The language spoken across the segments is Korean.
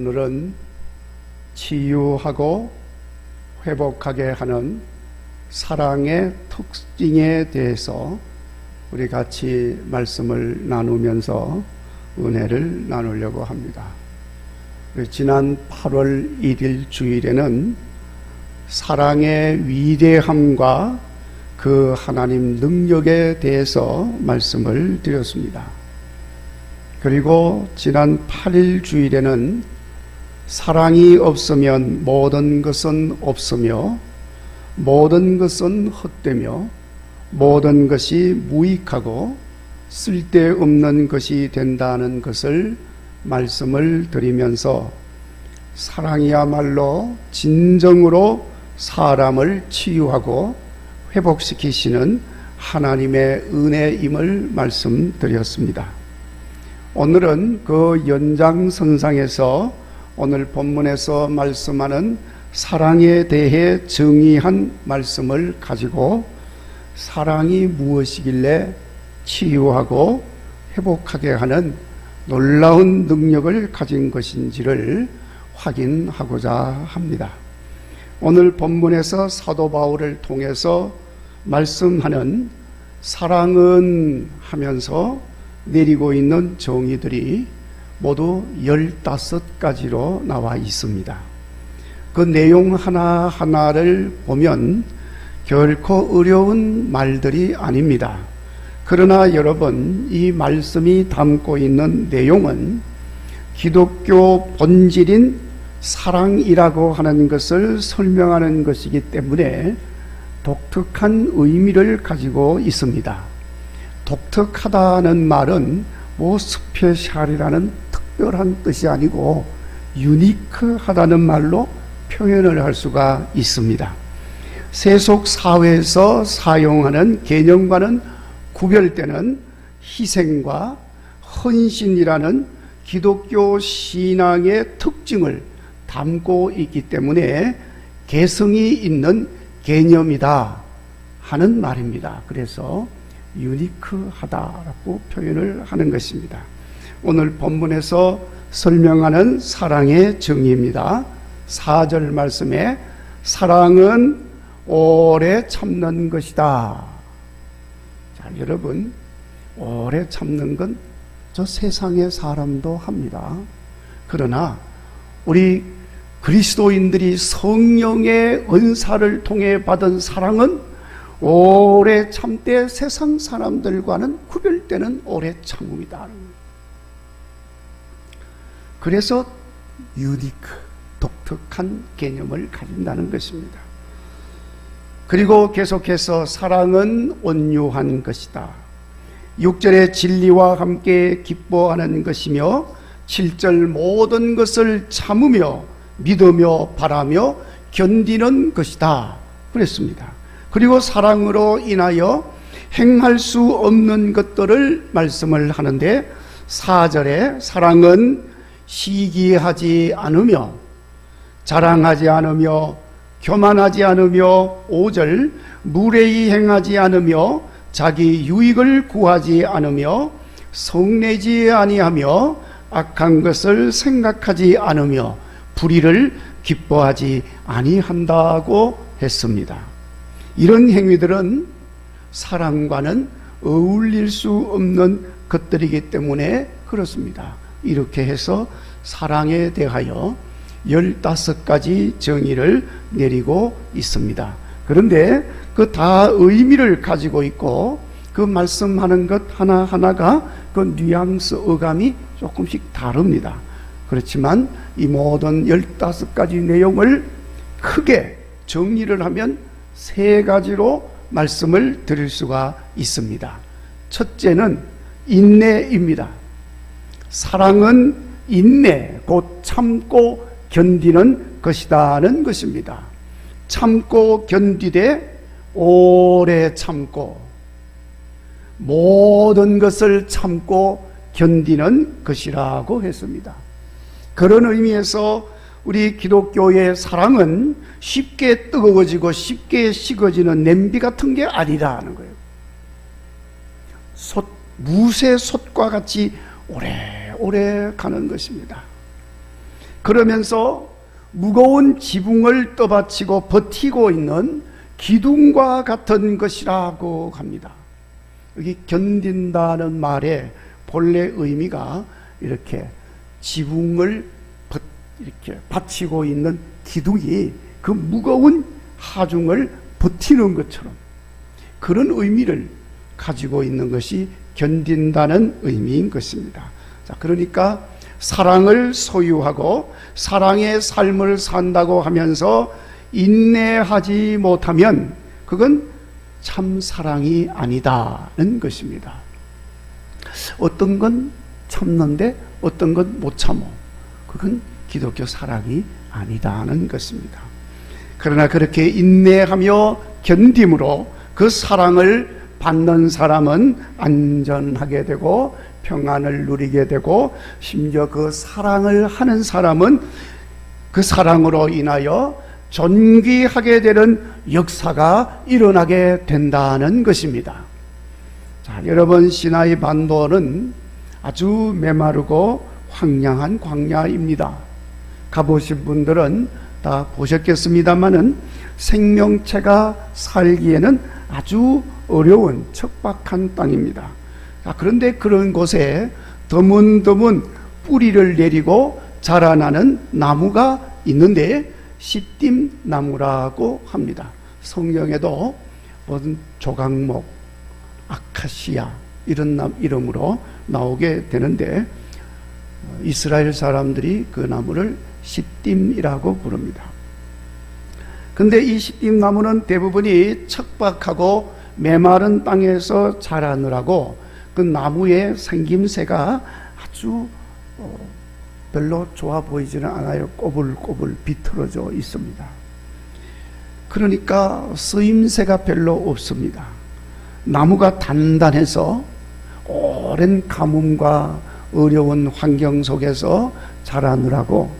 오늘은 치유하고 회복하게 하는 사랑의 특징에 대해서 우리 같이 말씀을 나누면서 은혜를 나누려고 합니다. 지난 8월 1일 주일에는 사랑의 위대함과 그 하나님 능력에 대해서 말씀을 드렸습니다. 그리고 지난 8일 주일에는 사랑이 없으면 모든 것은 없으며 모든 것은 헛되며 모든 것이 무익하고 쓸데없는 것이 된다는 것을 말씀을 드리면서 사랑이야말로 진정으로 사람을 치유하고 회복시키시는 하나님의 은혜임을 말씀드렸습니다. 오늘은 그 연장선상에서 오늘 본문에서 말씀하는 사랑에 대해 정의한 말씀을 가지고 사랑이 무엇이길래 치유하고 회복하게 하는 놀라운 능력을 가진 것인지를 확인하고자 합니다. 오늘 본문에서 사도 바울을 통해서 말씀하는 사랑은 하면서 내리고 있는 정의들이 모두 15가지로 나와 있습니다. 그 내용 하나하나를 보면 결코 어려운 말들이 아닙니다. 그러나 여러분, 이 말씀이 담고 있는 내용은 기독교 본질인 사랑이라고 하는 것을 설명하는 것이기 때문에 독특한 의미를 가지고 있습니다. 독특하다는 말은 스페셜이라는 특별한 뜻이 아니고 유니크하다는 말로 표현을 할 수가 있습니다. 세속 사회에서 사용하는 개념과는 구별되는 희생과 헌신이라는 기독교 신앙의 특징을 담고 있기 때문에 개성이 있는 개념이다 하는 말입니다. 그래서 유니크하다라고 표현을 하는 것입니다. 오늘 본문에서 설명하는 사랑의 정의입니다. 4절 말씀에 사랑은 오래 참는 것이다. 자, 여러분, 오래 참는 건 저 세상의 사람도 합니다. 그러나 우리 그리스도인들이 성령의 은사를 통해 받은 사랑은 오래 참되 세상 사람들과는 구별되는 오래 참음이다. 그래서 유니크, 독특한 개념을 가진다는 것입니다. 그리고 계속해서 사랑은 온유한 것이다. 6절에 진리와 함께 기뻐하는 것이며 7절 모든 것을 참으며 믿으며 바라며 견디는 것이다 그랬습니다. 그리고 사랑으로 인하여 행할 수 없는 것들을 말씀을 하는데 4절에 사랑은 시기하지 않으며 자랑하지 않으며 교만하지 않으며 5절 무례히 행하지 않으며 자기 유익을 구하지 않으며 성내지 아니하며 악한 것을 생각하지 않으며 불의를 기뻐하지 아니한다고 했습니다. 이런 행위들은 사랑과는 어울릴 수 없는 것들이기 때문에 그렇습니다. 이렇게 해서 사랑에 대하여 15가지 정의를 내리고 있습니다. 그런데 그 다 의미를 가지고 있고 그 말씀하는 것 하나하나가 그 뉘앙스, 어감이 조금씩 다릅니다. 그렇지만 이 모든 15가지 내용을 크게 정리를 하면 3가지로 말씀을 드릴 수가 있습니다. 첫째는 인내입니다. 사랑은 인내, 곧 참고 견디는 것이다는 것입니다. 참고 견디되 오래 참고 모든 것을 참고 견디는 것이라고 했습니다. 그런 의미에서 우리 기독교의 사랑은 쉽게 뜨거워지고 쉽게 식어지는 냄비 같은 게 아니라는 거예요. 무쇠 솥과 같이 오래오래 가는 것입니다. 그러면서 무거운 지붕을 떠받치고 버티고 있는 기둥과 같은 것이라고 합니다. 여기 견딘다는 말의 본래 의미가 이렇게 지붕을 이렇게 받치고 있는 기둥이 그 무거운 하중을 버티는 것처럼 그런 의미를 가지고 있는 것이 견딘다는 의미인 것입니다. 자, 그러니까 사랑을 소유하고 사랑의 삶을 산다고 하면서 인내하지 못하면 그건 참 사랑이 아니다는 것입니다. 어떤 건 참는데 어떤 건 못 참어. 그건 기독교 사랑이 아니다는 것입니다. 그러나 그렇게 인내하며 견딤으로 그 사랑을 받는 사람은 안전하게 되고 평안을 누리게 되고, 심지어 그 사랑을 하는 사람은 그 사랑으로 인하여 존귀하게 되는 역사가 일어나게 된다는 것입니다. 자, 여러분, 시나이 반도는 아주 메마르고 황량한 광야입니다. 가보신 분들은 다 보셨겠습니다마는 생명체가 살기에는 아주 어려운 척박한 땅입니다. 자, 그런데 그런 곳에 드문드문 뿌리를 내리고 자라나는 나무가 있는데 시띠나무라고 합니다. 성경에도 무슨 조각목, 아카시아 이런 이름으로 나오게 되는데 이스라엘 사람들이 그 나무를 시띠이라고 부릅니다. 근데 이 시띠나무는 대부분이 척박하고 메마른 땅에서 자라느라고 그 나무의 생김새가 아주 별로 좋아 보이지는 않아요. 꼬불꼬불 비틀어져 있습니다. 그러니까 쓰임새가 별로 없습니다. 나무가 단단해서 오랜 가뭄과 어려운 환경 속에서 자라느라고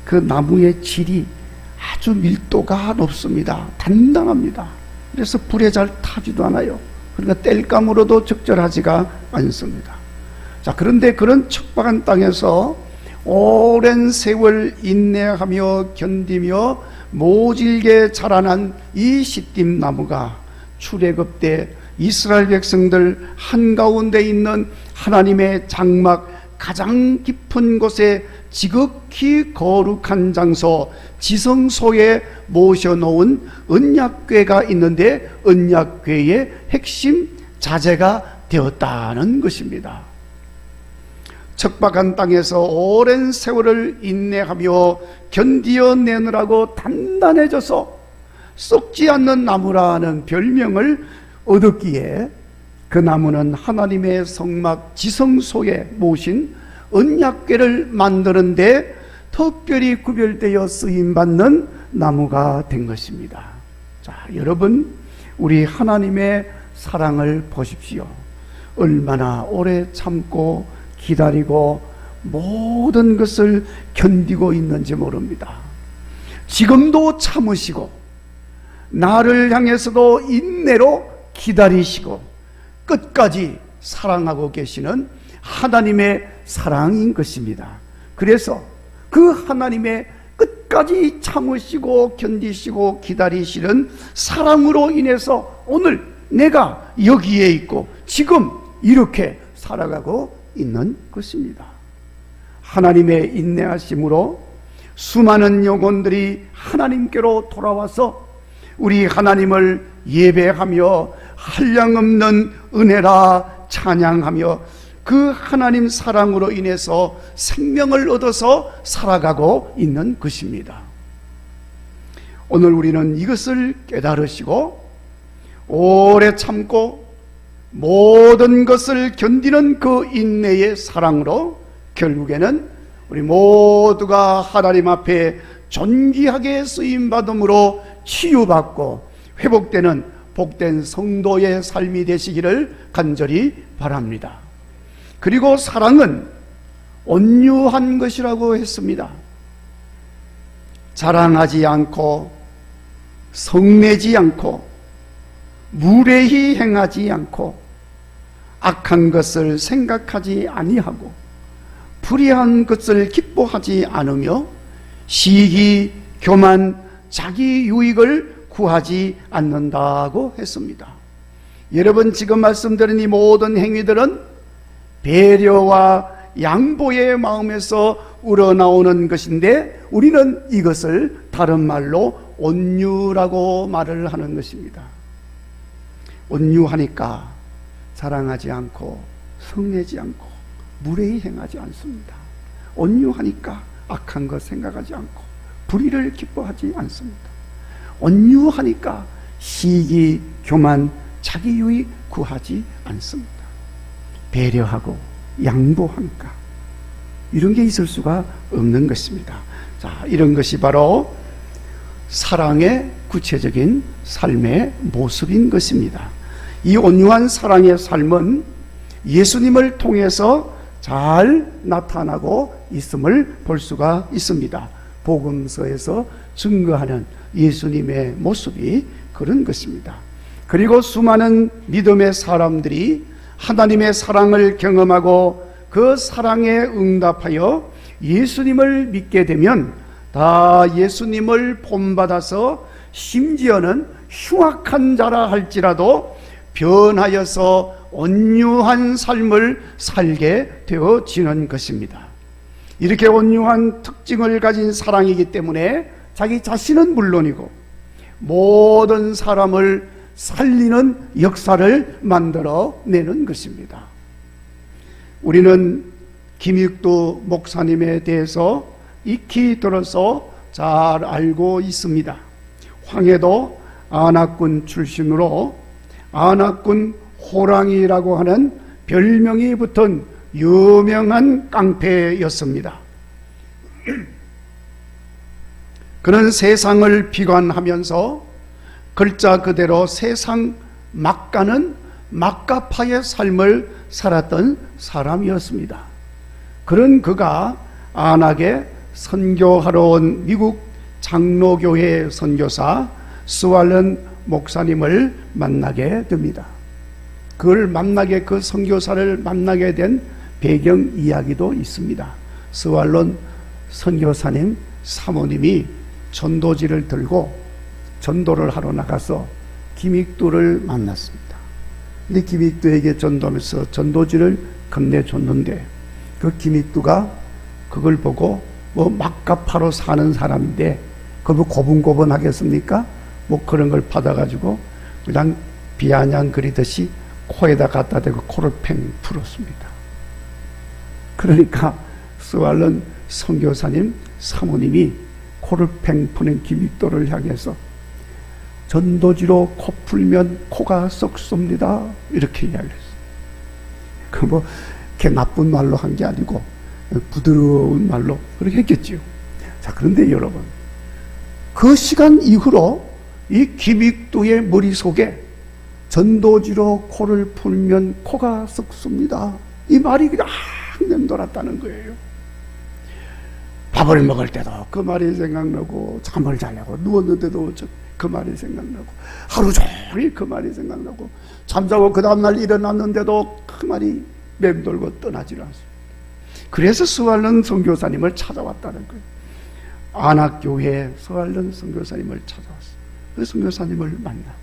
그 나무의 질이 아주 밀도가 높습니다. 단단합니다. 그래서 불에 잘 타지도 않아요. 그러니까 땔감으로도 적절하지가 않습니다. 자, 그런데 그런 척박한 땅에서 오랜 세월 인내하며 견디며 모질게 자라난 이 시띠나무가 출애굽 때 이스라엘 백성들 한가운데 있는 하나님의 장막 가장 깊은 곳에 지극히 거룩한 장소 지성소에 모셔놓은 언약궤가 있는데 언약궤의 핵심 자재가 되었다는 것입니다. 척박한 땅에서 오랜 세월을 인내하며 견디어내느라고 단단해져서 썩지 않는 나무라는 별명을 얻었기에 그 나무는 하나님의 성막 지성소에 모신 언약궤를 만드는데 특별히 구별되어 쓰임받는 나무가 된 것입니다. 자, 여러분, 우리 하나님의 사랑을 보십시오. 얼마나 오래 참고 기다리고 모든 것을 견디고 있는지 모릅니다. 지금도 참으시고 나를 향해서도 인내로 기다리시고 끝까지 사랑하고 계시는 하나님의 사랑인 것입니다. 그래서 그 하나님의 끝까지 참으시고 견디시고 기다리시는 사랑으로 인해서 오늘 내가 여기에 있고 지금 이렇게 살아가고 있는 것입니다. 하나님의 인내하심으로 수많은 영혼들이 하나님께로 돌아와서 우리 하나님을 예배하며 한량없는 은혜라 찬양하며 그 하나님 사랑으로 인해서 생명을 얻어서 살아가고 있는 것입니다. 오늘 우리는 이것을 깨달으시고 오래 참고 모든 것을 견디는 그 인내의 사랑으로 결국에는 우리 모두가 하나님 앞에 존귀하게 쓰임받음으로 치유받고 회복되는 복된 성도의 삶이 되시기를 간절히 바랍니다. 그리고 사랑은 온유한 것이라고 했습니다. 자랑하지 않고 성내지 않고 무례히 행하지 않고 악한 것을 생각하지 아니하고 불의한 것을 기뻐하지 않으며 시기, 교만, 자기 유익을 구하지 않는다고 했습니다. 여러분, 지금 말씀드린 이 모든 행위들은 배려와 양보의 마음에서 우러나오는 것인데, 우리는 이것을 다른 말로 온유라고 말을 하는 것입니다. 온유하니까 자랑하지 않고 성내지 않고 무례히 행하지 않습니다. 온유하니까 악한 것 생각하지 않고 불의를 기뻐하지 않습니다. 온유하니까 시기, 교만, 자기 유익 구하지 않습니다. 배려하고 양보하니까 이런 게 있을 수가 없는 것입니다. 자, 이런 것이 바로 사랑의 구체적인 삶의 모습인 것입니다. 이 온유한 사랑의 삶은 예수님을 통해서 잘 나타나고 있음을 볼 수가 있습니다. 복음서에서 증거하는 예수님의 모습이 그런 것입니다. 그리고 수많은 믿음의 사람들이 하나님의 사랑을 경험하고 그 사랑에 응답하여 예수님을 믿게 되면 다 예수님을 본받아서 심지어는 흉악한 자라 할지라도 변하여서 온유한 삶을 살게 되어지는 것입니다. 이렇게 온유한 특징을 가진 사랑이기 때문에 자기 자신은 물론이고 모든 사람을 살리는 역사를 만들어내는 것입니다. 우리는 김익두 목사님에 대해서 익히 들어서 잘 알고 있습니다. 황해도 안악군 출신으로 안악군 호랑이라고 하는 별명이 붙은 유명한 깡패였습니다. 그는 세상을 비관하면서 글자 그대로 세상 막가는 막가파의 삶을 살았던 사람이었습니다. 그런 그가 안악에 선교하러 온 미국 장로교회 선교사 스왈런 목사님을 만나게 됩니다. 그걸 만나게, 그 선교사를 만나게 된 배경 이야기도 있습니다. 스왈론 선교사님 사모님이 전도지를 들고 전도를 하러 나가서 김익두를 만났습니다. 근데 김익두에게 전도하면서 전도지를 건네줬는데 그 김익두가 그걸 보고 뭐 막가파로 사는 사람인데 그걸 뭐 고분고분하겠습니까? 뭐 그런 걸 받아가지고 그냥 비아냥 그리듯이 코에다 갖다 대고 코를 팽 풀었습니다. 그러니까 스왈런 선교사님 사모님이 코를 팽 푸는 김익도를 향해서 전도지로 코 풀면 코가 썩습니다. 이렇게 이야기했어요. 그 뭐 이렇게 나쁜 말로 한 게 아니고 부드러운 말로 그렇게 했겠지요. 자, 그런데 여러분, 그 시간 이후로 이 김익두의 머릿속에 전도지로 코를 풀면 코가 썩습니다, 이 말이 그냥 맴돌았다는 거예요. 밥을 먹을 때도 그 말이 생각나고, 잠을 자려고 누웠는데도 그 말이 생각나고, 하루 종일 그 말이 생각나고, 잠자고 그 다음날 일어났는데도 그 말이 맴돌고 떠나질 않습니다. 그래서 스왈런 선교사님을 찾아왔다는 거예요. 안악교회 스왈런 선교사님을 찾아왔어요. 그 선교사님을 만나,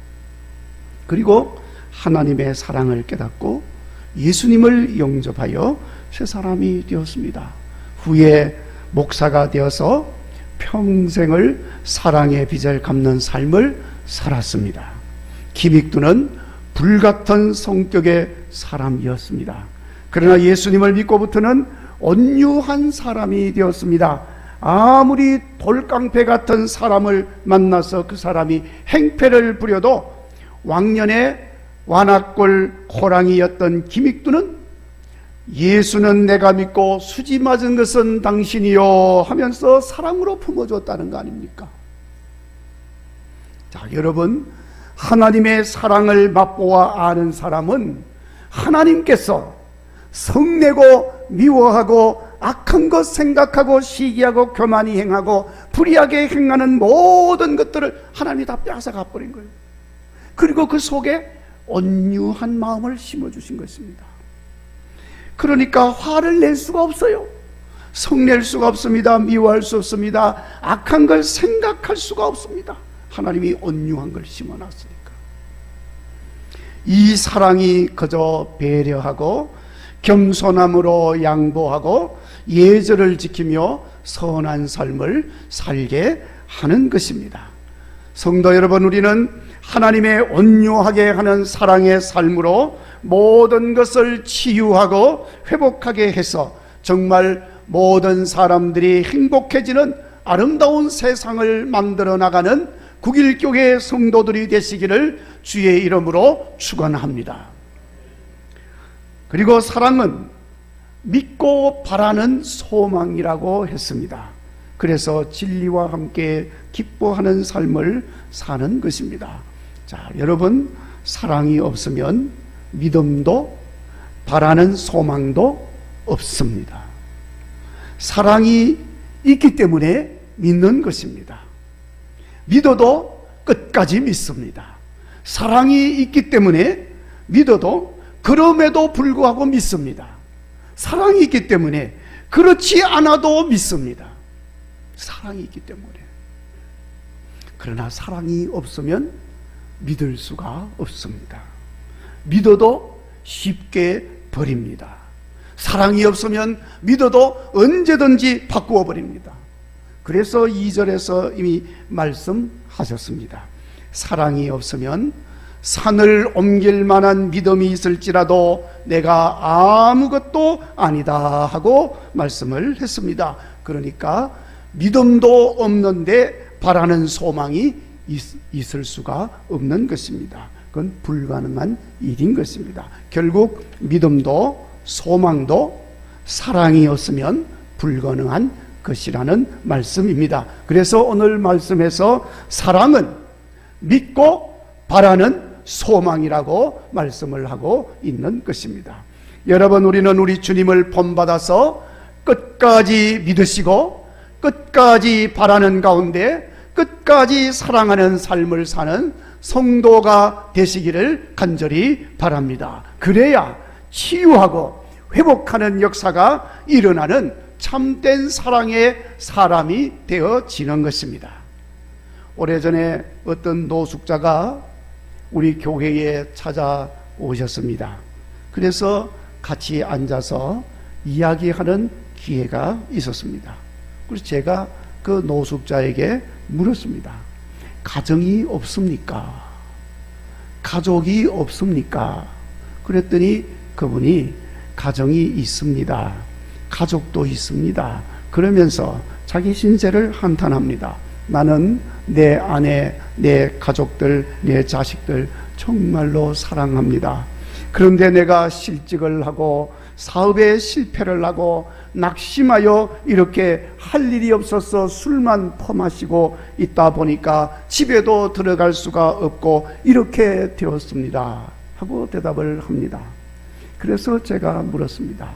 그리고 하나님의 사랑을 깨닫고 예수님을 영접하여 새 사람이 되었습니다. 후에 목사가 되어서 평생을 사랑의 빚을 갚는 삶을 살았습니다. 김익두는 불같은 성격의 사람이었습니다. 그러나 예수님을 믿고부터는 온유한 사람이 되었습니다. 아무리 돌깡패 같은 사람을 만나서 그 사람이 행패를 부려도 왕년에 완악골 호랑이였던 김익두는 예수는 내가 믿고 수지 맞은 것은 당신이요 하면서 사랑으로 품어줬다는 거 아닙니까? 자, 여러분, 하나님의 사랑을 맛보아 아는 사람은 하나님께서 성내고 미워하고 악한 것 생각하고 시기하고 교만히 행하고 불의하게 행하는 모든 것들을 하나님이 다 빼앗아가 버린 거예요. 그리고 그 속에 온유한 마음을 심어주신 것입니다. 그러니까 화를 낼 수가 없어요. 성낼 수가 없습니다. 미워할 수 없습니다. 악한 걸 생각할 수가 없습니다. 하나님이 온유한 걸 심어놨으니까. 이 사랑이 그저 배려하고 겸손함으로 양보하고 예절을 지키며 선한 삶을 살게 하는 것입니다. 성도 여러분, 우리는 하나님의 온유하게 하는 사랑의 삶으로 모든 것을 치유하고 회복하게 해서 정말 모든 사람들이 행복해지는 아름다운 세상을 만들어 나가는 국일교회 성도들이 되시기를 주의 이름으로 축원합니다. 그리고 사랑은 믿고 바라는 소망이라고 했습니다. 그래서 진리와 함께 기뻐하는 삶을 사는 것입니다. 자, 여러분, 사랑이 없으면 믿음도 바라는 소망도 없습니다. 사랑이 있기 때문에 믿는 것입니다. 믿어도 끝까지 믿습니다. 사랑이 있기 때문에 믿어도 그럼에도 불구하고 믿습니다. 사랑이 있기 때문에 그렇지 않아도 믿습니다. 사랑이 있기 때문에. 그러나 사랑이 없으면 믿을 수가 없습니다. 믿어도 쉽게 버립니다. 사랑이 없으면 믿어도 언제든지 바꾸어 버립니다. 그래서 2절에서 이미 말씀하셨습니다. 사랑이 없으면 산을 옮길 만한 믿음이 있을지라도 내가 아무것도 아니다 하고 말씀을 했습니다. 그러니까 믿음도 없는데 바라는 소망이 있을 수가 없는 것입니다. 그건 불가능한 일인 것입니다. 결국 믿음도 소망도 사랑이 없으면 불가능한 것이라는 말씀입니다. 그래서 오늘 말씀에서 사랑은 믿고 바라는 소망이라고 말씀을 하고 있는 것입니다. 여러분, 우리는 우리 주님을 본받아서 끝까지 믿으시고 끝까지 바라는 가운데 끝까지 사랑하는 삶을 사는 성도가 되시기를 간절히 바랍니다. 그래야 치유하고 회복하는 역사가 일어나는 참된 사랑의 사람이 되어지는 것입니다. 오래전에 어떤 노숙자가 우리 교회에 찾아오셨습니다. 그래서 같이 앉아서 이야기하는 기회가 있었습니다. 그래서 제가 그 노숙자에게 물었습니다. 가정이 없습니까? 가족이 없습니까? 그랬더니 그분이 가정이 있습니다. 가족도 있습니다. 그러면서 자기 신세를 한탄합니다. 나는 내 아내, 내 가족들, 내 자식들 정말로 사랑합니다. 그런데 내가 실직을 하고 사업에 실패를 하고 낙심하여 이렇게 할 일이 없어서 술만 퍼마시고 있다 보니까 집에도 들어갈 수가 없고 이렇게 되었습니다 하고 대답을 합니다. 그래서 제가 물었습니다.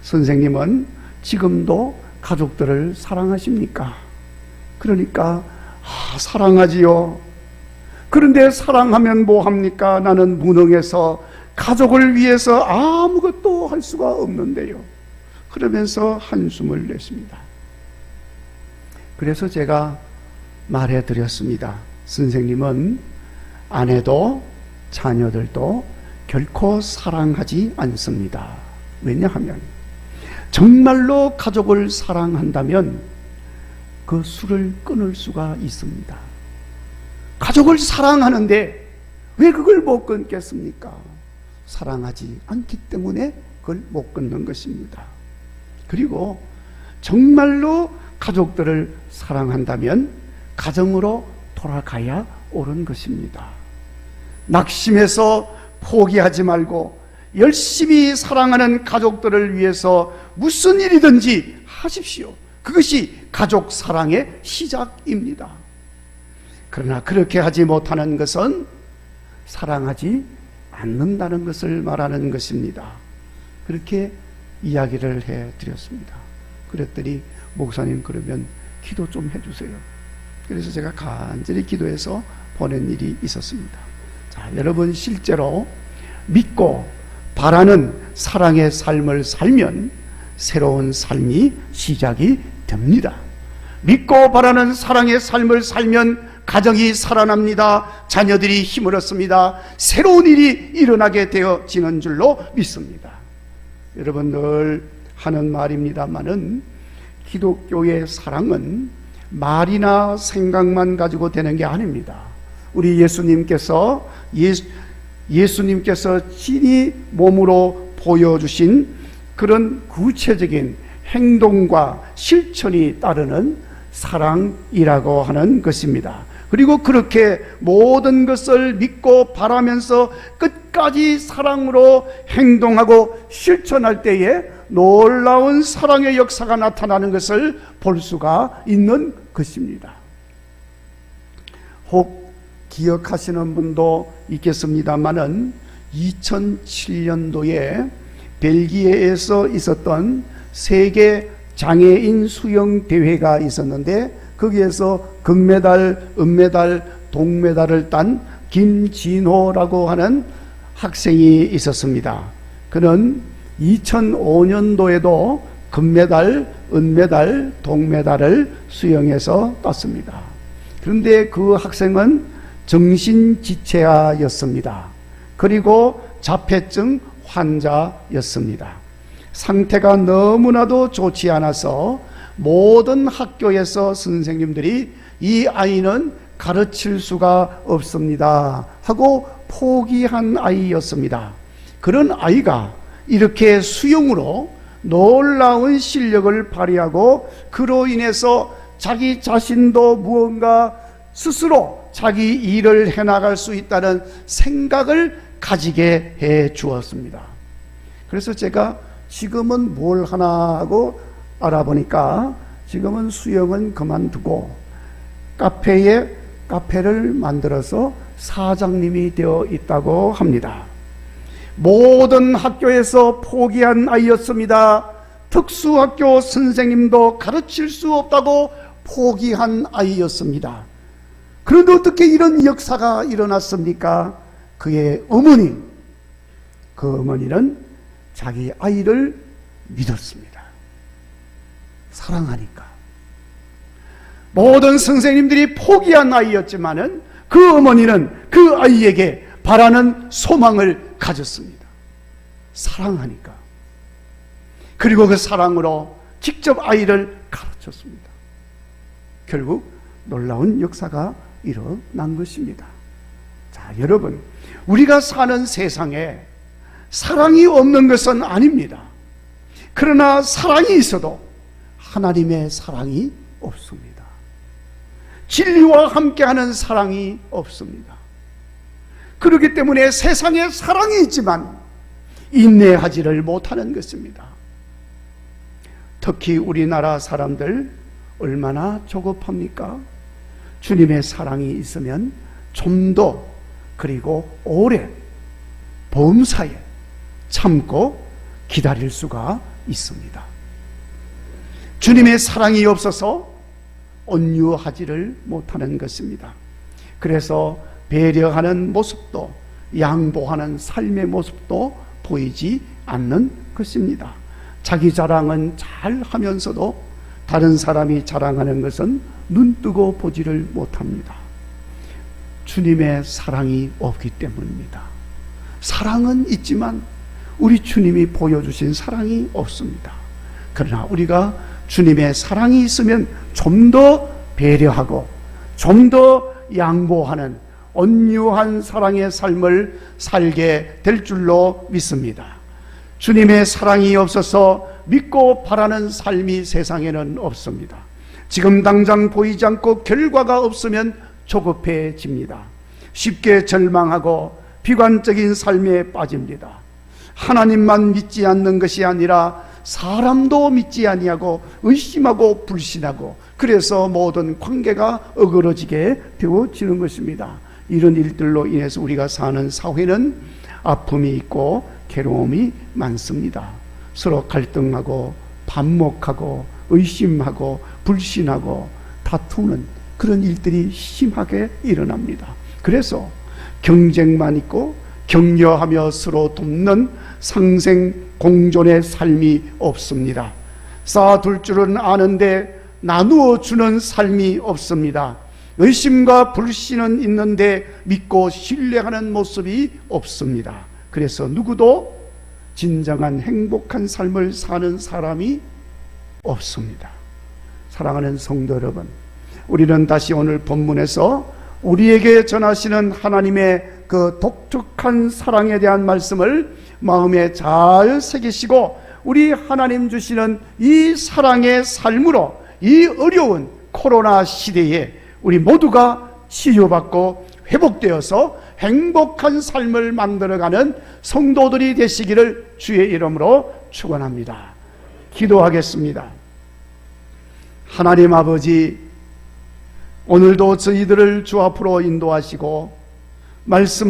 선생님은 지금도 가족들을 사랑하십니까? 그러니까 사랑하지요. 그런데 사랑하면 뭐합니까? 나는 무능해서 가족을 위해서 아무것도 할 수가 없는데요. 그러면서 한숨을 냈습니다. 그래서 제가 말해드렸습니다. 선생님은 아내도 자녀들도 결코 사랑하지 않습니다. 왜냐하면 정말로 가족을 사랑한다면 그 술을 끊을 수가 있습니다. 가족을 사랑하는데 왜 그걸 못 끊겠습니까? 사랑하지 않기 때문에 그걸 못 끊는 것입니다. 그리고 정말로 가족들을 사랑한다면 가정으로 돌아가야 옳은 것입니다. 낙심해서 포기하지 말고 열심히 사랑하는 가족들을 위해서 무슨 일이든지 하십시오. 그것이 가족 사랑의 시작입니다. 그러나 그렇게 하지 못하는 것은 사랑하지 않는다는 것을 말하는 것입니다. 그렇게 이야기를 해드렸습니다. 그랬더니 목사님 그러면 기도 좀 해주세요. 그래서 제가 간절히 기도해서 보낸 일이 있었습니다. 자, 여러분 실제로 믿고 바라는 사랑의 삶을 살면 새로운 삶이 시작이 됩니다. 믿고 바라는 사랑의 삶을 살면 가정이 살아납니다. 자녀들이 힘을 얻습니다. 새로운 일이 일어나게 되어지는 줄로 믿습니다. 여러분, 늘 하는 말입니다마는 기독교의 사랑은 말이나 생각만 가지고 되는 게 아닙니다. 우리 예수님께서 친히 몸으로 보여주신 그런 구체적인 행동과 실천이 따르는 사랑이라고 하는 것입니다. 그리고 그렇게 모든 것을 믿고 바라면서 끝까지 사랑으로 행동하고 실천할 때에 놀라운 사랑의 역사가 나타나는 것을 볼 수가 있는 것입니다. 혹 기억하시는 분도 있겠습니다마는 2007년도에 벨기에에서 있었던 세계 장애인 수영 대회가 있었는데 거기에서 금메달, 은메달, 동메달을 딴 김진호라고 하는 학생이 있었습니다. 그는 2005년도에도 금메달, 은메달, 동메달을 수영해서 땄습니다. 그런데 그 학생은 정신지체아였습니다. 그리고 자폐증 환자였습니다. 상태가 너무나도 좋지 않아서 모든 학교에서 선생님들이 이 아이는 가르칠 수가 없습니다 하고 포기한 아이였습니다. 그런 아이가 이렇게 수영으로 놀라운 실력을 발휘하고 그로 인해서 자기 자신도 무언가 스스로 자기 일을 해나갈 수 있다는 생각을 가지게 해 주었습니다. 그래서 제가 지금은 뭘 하나 하고 알아보니까 지금은 수영은 그만두고 카페를 만들어서 사장님이 되어 있다고 합니다. 모든 학교에서 포기한 아이였습니다. 특수학교 선생님도 가르칠 수 없다고 포기한 아이였습니다. 그런데 어떻게 이런 역사가 일어났습니까? 그의 어머니, 그 어머니는 자기 아이를 믿었습니다. 사랑하니까. 모든 선생님들이 포기한 아이였지만은 그 어머니는 그 아이에게 바라는 소망을 가졌습니다. 사랑하니까. 그리고 그 사랑으로 직접 아이를 가르쳤습니다. 결국 놀라운 역사가 일어난 것입니다. 자, 여러분, 우리가 사는 세상에 사랑이 없는 것은 아닙니다. 그러나 사랑이 있어도 하나님의 사랑이 없습니다. 진리와 함께하는 사랑이 없습니다. 그렇기 때문에 세상에 사랑이 있지만 인내하지를 못하는 것입니다. 특히 우리나라 사람들 얼마나 조급합니까? 주님의 사랑이 있으면 좀 더 그리고 오래 범사에 참고 기다릴 수가 있습니다. 주님의 사랑이 없어서 온유하지를 못하는 것입니다. 그래서 배려하는 모습도 양보하는 삶의 모습도 보이지 않는 것입니다. 자기 자랑은 잘 하면서도 다른 사람이 자랑하는 것은 눈뜨고 보지를 못합니다. 주님의 사랑이 없기 때문입니다. 사랑은 있지만 우리 주님이 보여주신 사랑이 없습니다. 그러나 우리가 주님의 사랑이 있으면 좀 더 배려하고 좀 더 양보하는 온유한 사랑의 삶을 살게 될 줄로 믿습니다. 주님의 사랑이 없어서 믿고 바라는 삶이 세상에는 없습니다. 지금 당장 보이지 않고 결과가 없으면 조급해집니다. 쉽게 절망하고 비관적인 삶에 빠집니다. 하나님만 믿지 않는 것이 아니라 사람도 믿지 아니하고 의심하고 불신하고 그래서 모든 관계가 어그러지게 되어지는 것입니다. 이런 일들로 인해서 우리가 사는 사회는 아픔이 있고 괴로움이 많습니다. 서로 갈등하고 반목하고 의심하고 불신하고 다투는 그런 일들이 심하게 일어납니다. 그래서 경쟁만 있고 격려하며 서로 돕는 상생 공존의 삶이 없습니다. 쌓아둘 줄은 아는데 나누어 주는 삶이 없습니다. 의심과 불신은 있는데 믿고 신뢰하는 모습이 없습니다. 그래서 누구도 진정한 행복한 삶을 사는 사람이 없습니다. 사랑하는 성도 여러분, 우리는 다시 오늘 본문에서 우리에게 전하시는 하나님의 그 독특한 사랑에 대한 말씀을 마음에 잘 새기시고 우리 하나님 주시는 이 사랑의 삶으로 이 어려운 코로나 시대에 우리 모두가 치유받고 회복되어서 행복한 삶을 만들어가는 성도들이 되시기를 주의 이름으로 축원합니다. 기도하겠습니다. 하나님 아버지, 오늘도 저희들을 주 앞으로 인도하시고 말씀